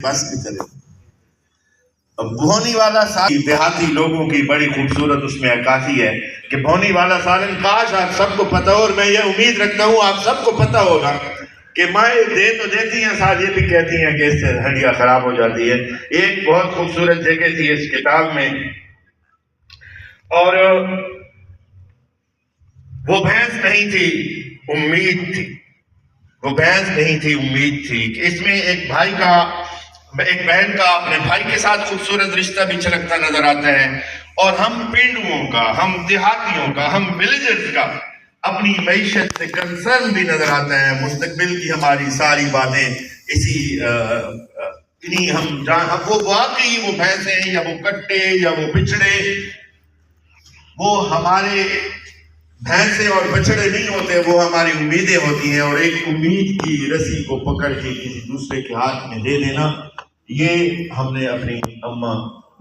بس بھی چلے۔ بھونی والا سالن دیہاتی لوگوں کی بڑی خوبصورت اس میں عکاسی ہے کہ بھونی والا سالن کاش آپ سب کو پتہ ہو، اور میں یہ امید رکھتا ہوں آپ سب کو پتہ ہوگا کہ مائیں دے تو دیتی ہیں، ساتھ یہ بھی کہتی ہیں کہ اس سے ہڈیاں خراب ہو جاتی ہے۔ ایک بہت خوبصورت جگہ تھی اس کتاب میں، اور وہ بھینس نہیں تھی، امید تھی۔ وہ بحث نہیں تھی، امید تھی کہ اس میں ایک بہن کا اپنے بھائی کے ساتھ خوبصورت رشتہ بھی چھلکتا نظر آتا ہے، اور ہم پینڈوؤں کا، ہم دیہاتیوں کا، ہم ولیجرز کا اپنی معیشت سے کنسرن بھی نظر آتا ہے۔ مستقبل کی ہماری ساری باتیں وہ واقعی وہ بھینسیں یا وہ کٹے یا وہ بچڑے، وہ ہمارے بھینسیں اور بچڑے نہیں ہوتے، وہ ہماری امیدیں ہوتی ہیں، اور ایک امید کی رسی کو پکڑ کے کسی دوسرے کے ہاتھ میں دے دینا، یہ ہم نے اپنی اماں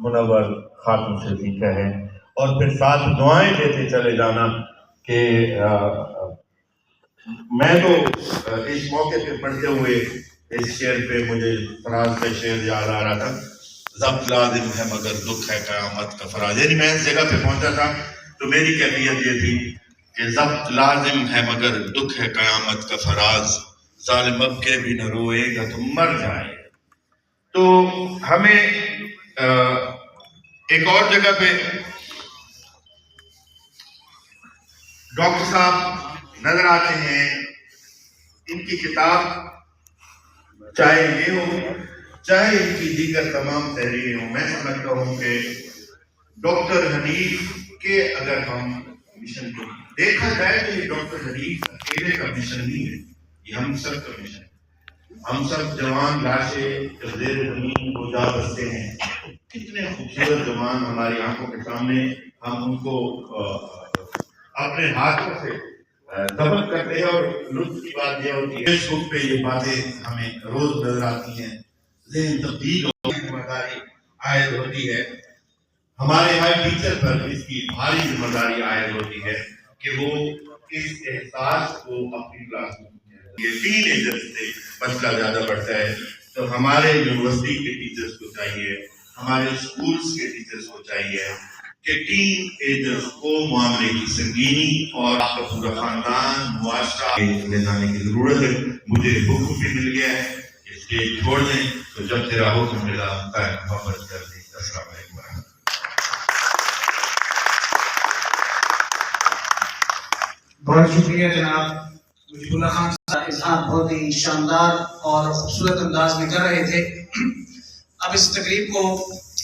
منور خاتون سے سیکھا ہے۔ اور پھر ساتھ دعائیں دیتے چلے جانا کہ میں تو اس موقع پہ پڑھتے ہوئے اس شعر پہ مجھے فراز کا شعر یاد آ رہا تھا، ضبط لازم ہے مگر دکھ ہے قیامت کا فراز۔ یعنی میں اس جگہ پہ پہنچا تھا تو میری کیفیت یہ تھی کہ ضبط لازم ہے مگر دکھ ہے قیامت کا فراز، ظالم اب کے بھی نہ روئے گا تو مر جائے۔ تو ہمیں ایک اور جگہ پہ ڈاکٹر صاحب نظر آتے ہیں، ان کی کتاب چاہے یہ ہو چاہے ان کی دیگر تمام تحریریں ہوں، میں سمجھتا ہوں کہ ڈاکٹر حنیف کے اگر ہم مشن کو دیکھا جائے تو یہ ڈاکٹر حنیف اکیلے کا مشن نہیں ہے، یہ ہم سب کا مشن ہے۔ ہم سب جوان لاشیں جو زیر زمین کو جا بستے ہیں، کتنے خوبصورت جوان ہماری آنکھوں کے سامنے، ہم ان کو اپنے ہاتھوں سے ضبط کرتے ہیں، اور لطف کی بات یہ ہوتی ہے فیس بک پہ یہ باتیں ہمیں روز نظر آتی ہیں، ذہن تبدیل ہوتی ہے، ذمہ داری عائد ہوتی ہے ہمارے ہر ٹیچر پر، اس کی بھاری ذمہ داری عائد ہوتی ہے کہ وہ اس احساس کو اپنی کلاس میں یہ ٹین ایجرز سے مسئلہ زیادہ بڑھتا ہے، تو ہمارے یونیورسٹی کے ٹیچرز کو چاہیے، ہمارے اسکولز کے ٹیچرز کو چاہیے کہ ٹین ایجرز کو معاملے کی سنگینی اور آپ کا پورا خاندان معاشرہ لے جانے کی ضرورت ہے۔ مجھے حکم بھی مل گیا ہے کہ اسٹیج چھوڑ دیں، تو جب تیرا حکم ملا محبت کر دیں۔ السلام علیکم ورحمۃ اللہ۔ بہت شکریہ جناب مجیب اللہ خان صاحب، اظہار بہت ہی شاندار اور خوبصورت انداز میں کر رہے تھے۔ اب اس تقریب کو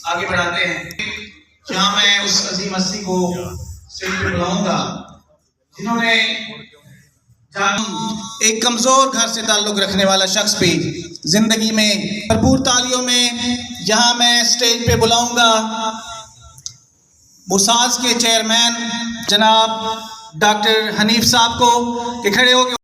آگے بڑھاتے ہیں، جہاں میں اس عظیم ہستی کو اسٹیج پہ بلاؤں گا جنہوں نے ایک کمزور گھر سے تعلق رکھنے والا شخص بھی زندگی میں بھرپور تالیوں میں، جہاں میں اسٹیج پہ بلاؤں گا بوساز کے چیئرمین جناب ڈاکٹر حنیف صاحب کو کہ کھڑے ہو کے